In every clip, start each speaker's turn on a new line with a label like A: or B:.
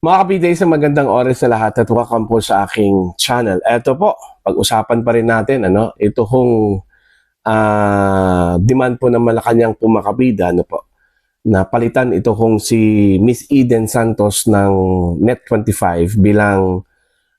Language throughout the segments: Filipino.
A: Mga kapiday, sa magandang oras sa lahat at welcome po sa aking channel. Eto po, pag-usapan pa rin natin, ito hong demand po ng Malacanang pumakabida, na palitan ito hong si Miss Eden Santos ng Net25 bilang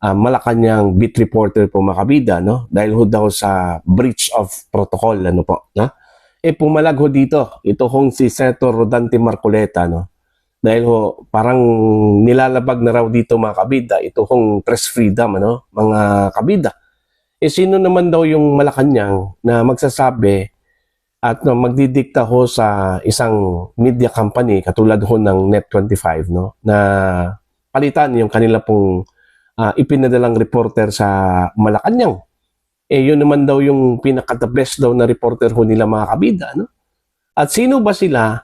A: Malacanang beat reporter po makabida, dahil ho daw sa breach of protocol, pumalag ho dito, ito hong si Senator Rodante Marcoleta, dahil ho, parang nilalabag na raw dito mga kabida, ito hong press freedom, mga kabida. Sino naman daw yung Malacanang na magsasabi at magdidikta ho sa isang media company katulad ho ng Net25, na palitan yung kanila pong ipinadalang reporter sa Malacanang. Yun naman daw yung pinaka-the best daw na reporter ho nila mga kabida. At sino ba sila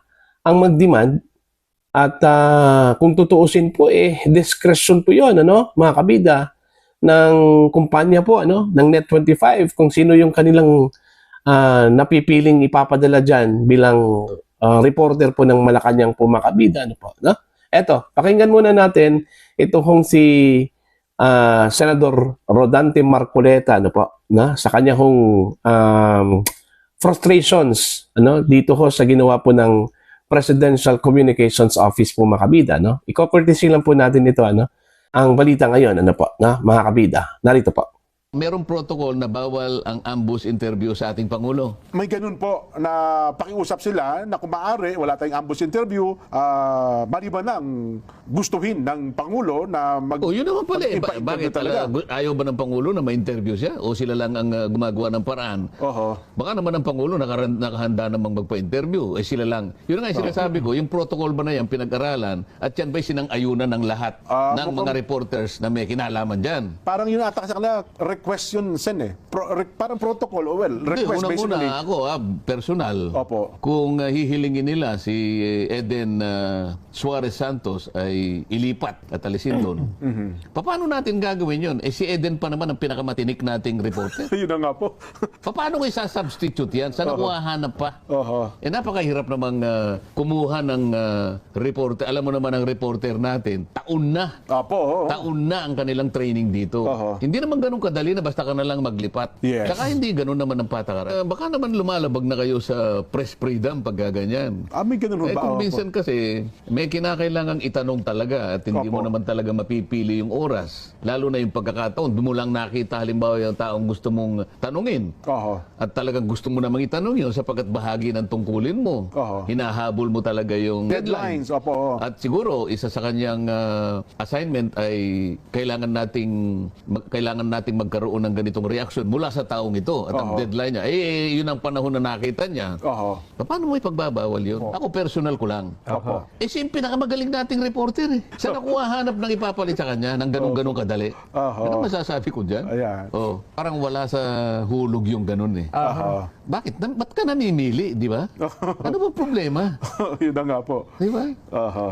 A: ang mag-demand? At kung tutuusin po, discretion po yun, mga kabida, ng kumpanya po, ng Net25, kung sino yung kanilang napipiling ipapadala dyan bilang reporter po ng Malacanang po, mga kabida, Eto, pakinggan muna natin ito hong si Senador Rodante Marcoleta, sa kanya hong frustrations, dito ho sa ginawa po ng Presidential Communications Office po mga kabida, Iko-courtesy lang po natin ito, ang balita ngayon, mga kabida. Narito po.
B: Merong protocol na bawal ang ambush interview sa ating Pangulo.
C: May ganun po na pakiusap sila na kung maaari, wala tayong ambush interview, maliban lang gustuhin ng Pangulo na
B: Yun naman pala eh. Bakit
C: talaga.
B: ayaw ba ng Pangulo na ma-interview siya? O sila lang ang gumagawa ng paraan?
C: Oho.
B: Baka naman ang Pangulo nakahanda namang magpa-interview. Sila lang. Yun nga yung sinasabi ko, yung protocol ba na yan pinag-aralan at yan ba'y sinang-ayunan ng lahat ng mga reporters na may kinalaman dyan?
C: Parang yun ata kasi kanila, request yun, Sen parang protocol, request basically.
B: Unang-una ako, personal.
C: Opo.
B: Kung hihilingin nila si Eden Suarez Santos ay ilipat at alisin doon, paano natin gagawin yun? Si Eden pa naman ang pinakamatinik nating reporter.
C: Yun na nga po.
B: Paano ko isa-substitute yan? Saan ako hahanap pa?
C: Oho.
B: Napakahirap namang kumuha ng reporter. Alam mo naman ang reporter natin, taon na.
C: Opo.
B: Taon na ang kanilang training dito. Hindi naman ganun kadali na basta ka na lang maglipat.
C: Yes.
B: Saka hindi ganun naman ang patakaran. Baka naman lumalabag na kayo sa press freedom pag gaganyan.
C: May ganun ba?
B: Kung minsan kasi may kinakailangang itanong talaga at hindi mo naman talaga mapipili yung oras. Lalo na yung pagkakataon. Doon mo lang nakita halimbawa yung taong gusto mong tanungin.
C: Oho.
B: At talagang gusto mo namang itanong yun sapagkat bahagi ng tungkulin mo. Hinahabol mo talaga yung
C: Deadlines, opo.
B: At siguro, isa sa kanyang assignment ay kailangan nating magkaroon ng ganitong reaksyon mula sa taong ito. At ang deadline niya, yun ang panahon na nakita niya. Paano mo ipagbabawal yun? Ako personal ko lang. Siya yung pinakamagaling nating reporter eh. Saan ako hahanap ng ipapalit sa kanya ng ganun-ganun kadali? Ano masasabi ko dyan?
C: Ayan.
B: Parang wala sa hulog yung ganun eh. Bakit? Ba't ka namimili, di ba? Ano ba problema?
C: Yun na nga po.
B: Di ba?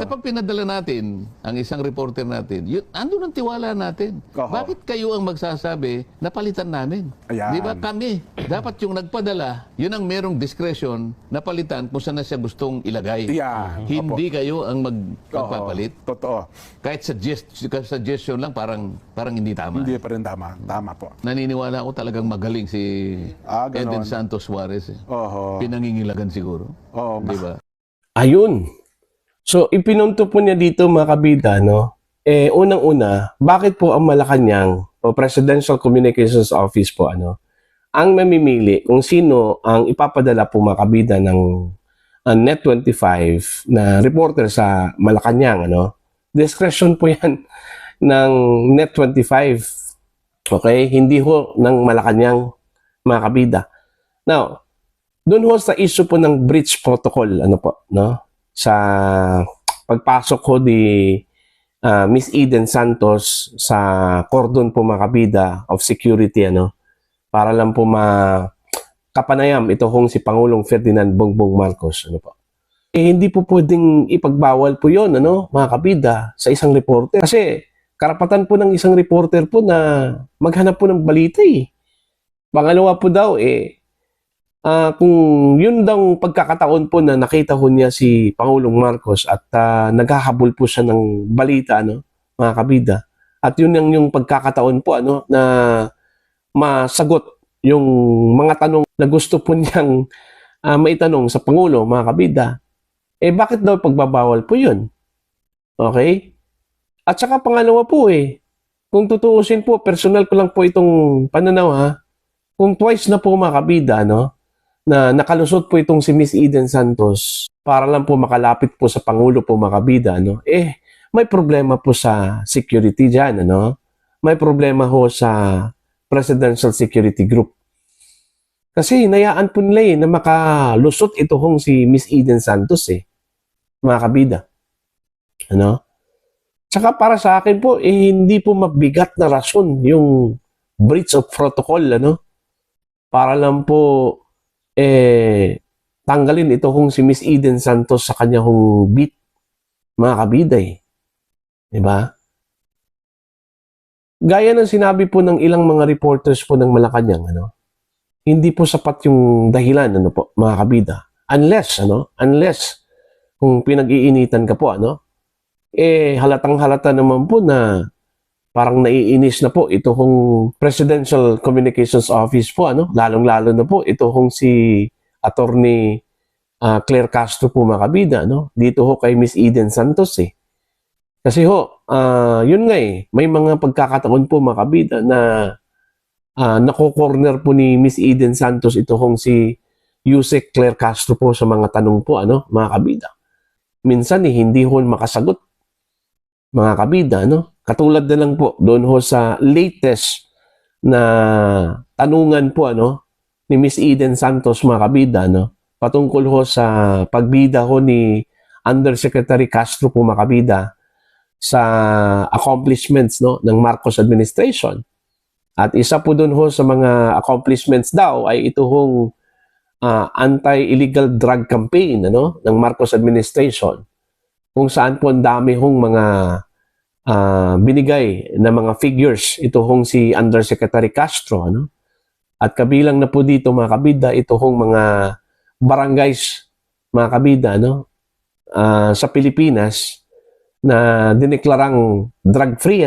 B: Kapag pinadala natin ang isang reporter natin, andun ang tiwala natin. Bakit kayo ang magsasabi na palitan namin?
C: Ayan.
B: Di ba kami? Dapat yung nagpadala, yun ang merong discretion na palitan kung saan na siya gustong ilagay.
C: Yeah.
B: Hindi kayo ang magpapalit.
C: Totoo.
B: Kahit suggestion lang, parang hindi tama.
C: Hindi pa rin tama. Tama po.
B: Naniniwala ako talagang magaling si
C: Ganon.
B: Eden Santos Suarez.
C: Oho.
B: Pinangingilagan siguro. Di ba?
A: Ayun. So, ipinunto po niya dito mga kabida, unang-una, bakit po ang Malacanang o Presidential Communications Office po, ang mamimili kung sino ang ipapadala po mga kabida ng Net25 na reporter sa Malacanang, Discretion po yan ng Net25. Okay? Hindi ho ng Malacanang, mga kabida. Now, doon ho sa issue po ng breach protocol, sa pagpasok ko di Miss Eden Santos sa cordon po mga kabida of security, para lang po kapanayam ito hong si Pangulong Ferdinand Bongbong Marcos, hindi po pwedeng ipagbawal po yon, mga kabida, sa isang reporter. Kasi karapatan po ng isang reporter po na maghanap po ng balita eh. Pangalawa po daw kung yun daw pagkakataon po na nakita ho niya si Pangulong Marcos at naghahabol po siya ng balita, mga kabida. At yun yung pagkakataon po na masagot yung mga tanong na gusto po niyang maitanong sa Pangulo, mga kabida. Bakit daw pagbabawal po yun? Okay? At saka pangalawa po kung tutuusin po, personal ko lang po itong pananaw kung twice na po mga kabida, na nakalusot po itong si Miss Eden Santos para lang po makalapit po sa Pangulo po mga kabida, may problema po sa security dyan, May problema ho sa Presidential Security Group. Kasi hinayaan po nila na makalusot ito hong si Miss Eden Santos mga kabida. Tsaka para sa akin po, hindi po mabigat na rason yung breach of protocol, para lang po tanggalin ito hong si Miss Eden Santos sa kanya hong beat, mga kabida Diba? Gaya ng sinabi po ng ilang mga reporters po ng Malacanang, hindi po sapat yung dahilan, mga kabida. Unless kung pinag-iinitan ka po, halatang-halata naman po na parang naiinis na po ito hong Presidential Communications Office po, lalong-lalo na po ito hong si Attorney Claire Castro po mga kabida, dito ho kay Miss Eden Santos Kasi yun nga may mga pagkakataon po mga kabida na nako-corner po ni Miss Eden Santos ito hong si Yusek Claire Castro po sa mga tanong po, mga kabida. Minsan hindi ho makasagot, mga kabida, Katulad na lang po doon ho sa latest na tanungan po, ni Miss Eden Santos, mga kabida, patungkol ho sa pagbida ho ni Undersecretary Castro po, mga kabida, sa accomplishments ng Marcos administration. At isa po doon ho sa mga accomplishments daw ay ito hong anti-illegal drug campaign ng Marcos administration, kung saan po ang dami hong mga binigay na mga figures ito hong si Undersecretary Castro. At kabilang na po dito mga kabida ito hong mga barangays, mga kabida, sa Pilipinas na dineklarang drug-free,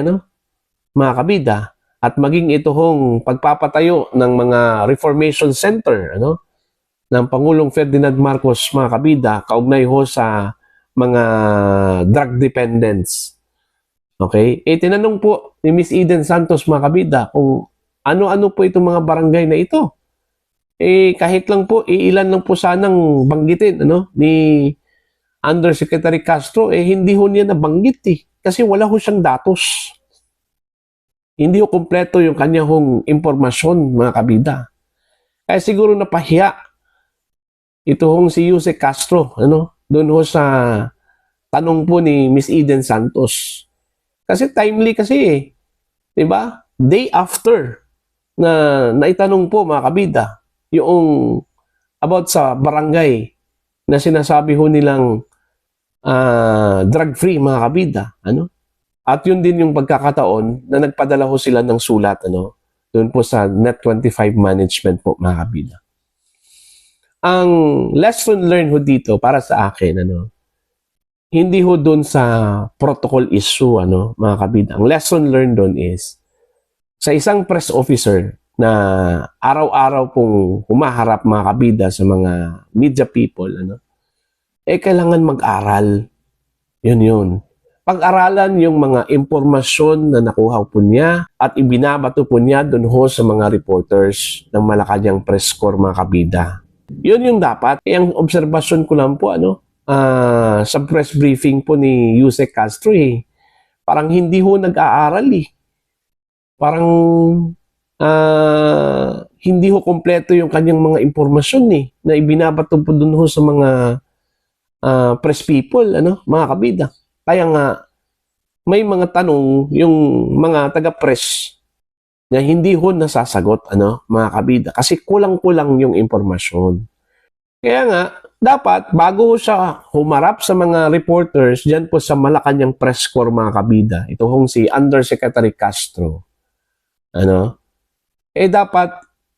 A: mga kabida, at maging ito hong pagpapatayo ng mga reformation center, ng Pangulong Ferdinand Marcos, mga kabida, kaugnay ho sa mga drug dependents. Okay? Tinanong po ni Miss Eden Santos, mga kabida, kung ano-ano po itong mga barangay na ito. Kahit lang po, ilan lang po sanang banggitin, ni Undersecretary Castro, hindi ho niya nabanggit kasi wala ho siyang datos. Hindi ho kompleto yung kanya hong impormasyon, mga kabida. Kaya siguro napahiya ito hong si Yusek Castro, doon ho sa tanong po ni Miss Eden Santos. Kasi timely kasi di ba? Day after na naitanong po, mga kabida, yung about sa barangay na sinasabi ho nilang drug-free, mga kabida, At yun din yung pagkakataon na nagpadala ho sila ng sulat, doon po sa Net25 management po, mga kabida. Ang lesson learned ho dito para sa akin, hindi ho doon sa protocol issue, mga kabida. Ang lesson learned doon is, sa isang press officer na araw-araw pong humaharap, mga kabida, sa mga media people, kailangan mag-aral. Yun. Pag-aralan yung mga impormasyon na nakuha po niya at ibinabato po niya doon ho sa mga reporters ng Malacanang Press Corps, mga kabida. Yun yung dapat. Ang obserbasyon ko lang po, sa press briefing po ni Yusek Castro, parang hindi ho nag-aaral Parang hindi ho kompleto yung kanyang mga impormasyon na ibinabato po doon ho sa mga press people, mga kabida. Kaya nga, may mga tanong yung mga taga-press na hindi ho nasasagot, mga kabida. Kasi kulang-kulang yung impormasyon. Kaya nga, dapat, bago ho siya humarap sa mga reporters dyan po sa Malacanang Press Corps, mga kabida, ito hong si Undersecretary Castro, dapat,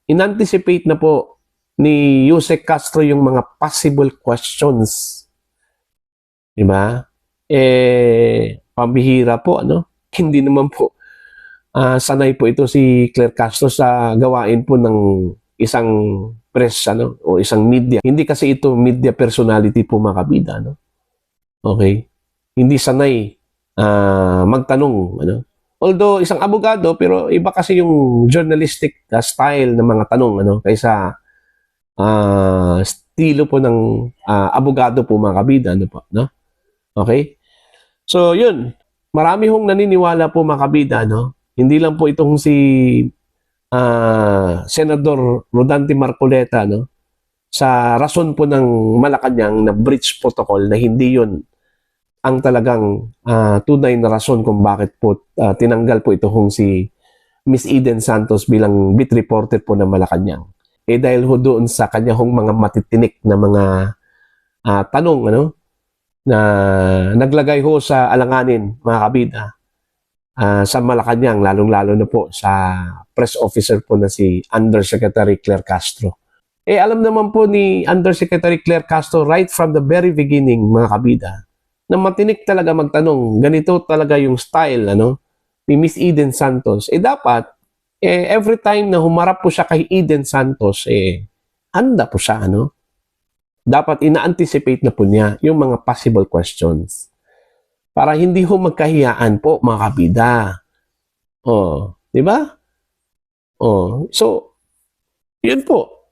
A: in-anticipate na po ni Yusek Castro yung mga possible questions. Diba? Pambihira po, hindi naman po sanay po ito si Claire Castro sa gawain po ng isang press o isang media. Hindi kasi ito media personality po mga kabida, no? Okay? Hindi sanay magtanong, Although isang abogado, pero iba kasi yung journalistic style ng mga tanong, kaysa estilo po ng abogado po mga kabida, no? Okay? So, yun. Marami hong naniniwala po mga kabida, Hindi lang po itong si Senador Rodante Marcoleta, sa rason po ng Malacanang na breach protocol na hindi yun ang talagang tunay na rason kung bakit po tinanggal po itong si Miss Eden Santos bilang beat reporter po ng Malacanang. Dahil ho doon sa kanya hong mga matitinik na mga tanong, na naglagay ho sa alanganin, mga kabida, sa Malacanang, lalong-lalo na po sa press officer po na si Undersecretary Claire Castro. Alam naman po ni Undersecretary Claire Castro right from the very beginning, mga kabida, na matinik talaga magtanong. Ganito talaga yung style, ni Miss Eden Santos. Dapat, every time na humarap po siya kay Eden Santos, handa po siya, Dapat ina-anticipate na po niya yung mga possible questions. Para hindi ho magkahiyaan po, mga kabida. Di ba? So, yun po,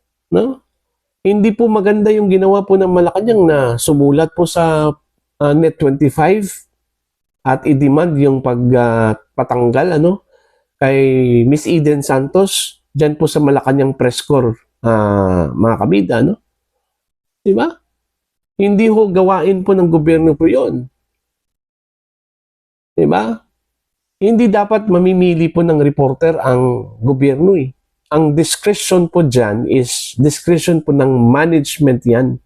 A: Hindi po maganda yung ginawa po ng Malacanang na sumulat po sa Net25 at i-demand yung pagpatanggal, kay Miss Eden Santos dyan po sa Malacanang press corps, mga kabida, Di ba? Hindi ho gawain po ng gobyerno po yun. Diba? Hindi dapat mamimili po ng reporter ang gobyerno Ang discretion po dyan is discretion po ng management yan.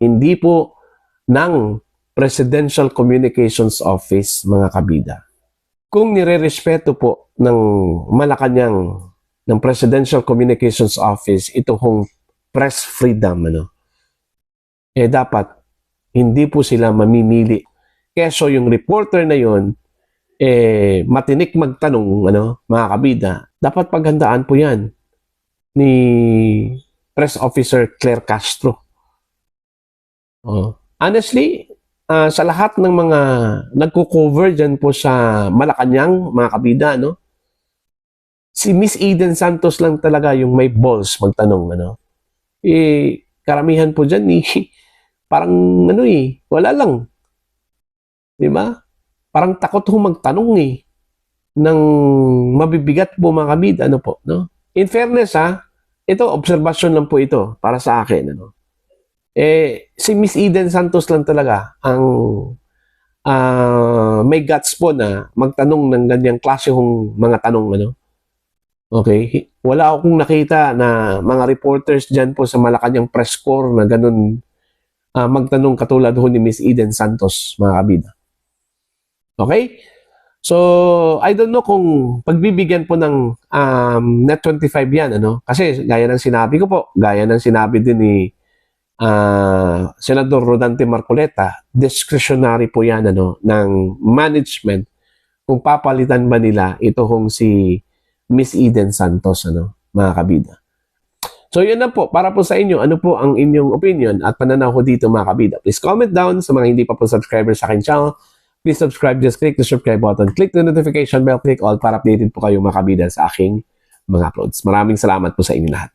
A: Hindi po ng Presidential Communications Office, mga kabida. Kung nire-respeto po ng Malacanang, ng Presidential Communications Office, ito hong press freedom, dapat hindi po sila mamimili. Keso yung reporter na yon matinik magtanong, mga kabida, dapat paghandaan po yan ni Press Officer Claire Castro. Honestly, sa lahat ng mga nagko-cover dyan po sa Malacanang, mga kabida, si Miss Eden Santos lang talaga yung may balls magtanong, karamihan po dyan, parang, wala lang. Diba? Parang takot ho magtanong ng mabibigat po mga kabida, In fairness, ito, obserbasyon lang po ito para sa akin, si Miss Eden Santos lang talaga ang may guts po na magtanong ng ganyang klase hong mga tanong, Okay? Wala akong nakita na mga reporters dyan po sa Malacanang press corps na ganun magtanong katulad ho ni Miss Eden Santos, mga kabida. Okay? So, I don't know kung pagbibigyan po ng Net25 yan, Kasi gaya ng sinabi ko po, gaya ng sinabi din ni Senador Rodante Marcoleta, discretionary po yan, ng management kung papalitan ba nila ito hong si Miss Eden Santos, mga kabida. So, yun na po. Para po sa inyo, ano po ang inyong opinion at pananaw ko dito, mga kabida? Please comment down sa mga hindi pa po subscriber sa akin channel. Please subscribe, just click the subscribe button, click the notification bell, click all para updated po kayo mga kabida sa aking mga uploads. Maraming salamat po sa inyo lahat.